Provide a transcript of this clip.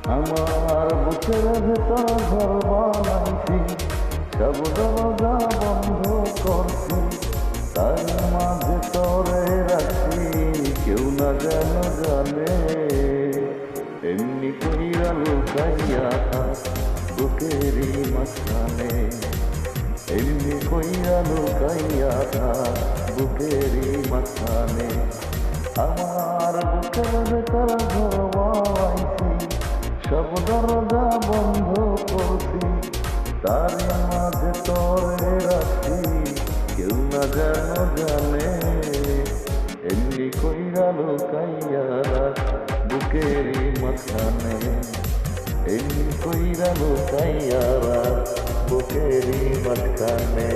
আমার বুকের ভেতর ঘর বানাইছি, সব দরজা বন্ধ করছি, তার মাঝে তোরে রাখছি, কেউ না যেন জানে। এমনি কইরা লুকাইয়া থাক বুকেরই মাঝখানে, এমনি কইরা লুকাইয়া থাক বুকেরই মাঝখানে। আমার বুকের ভেতর ঘর বানাইছি, সব দরজা বন্ধ করছি, তার মাঝে তোরে রাখছি, কেউ না যেন জানে। এমনি কইরা লুকাইয়া রাখ বুকেরই মাঝখানে, এমনি কইরা লুকাইয়া রাখ বুকেরই মাঝখানে।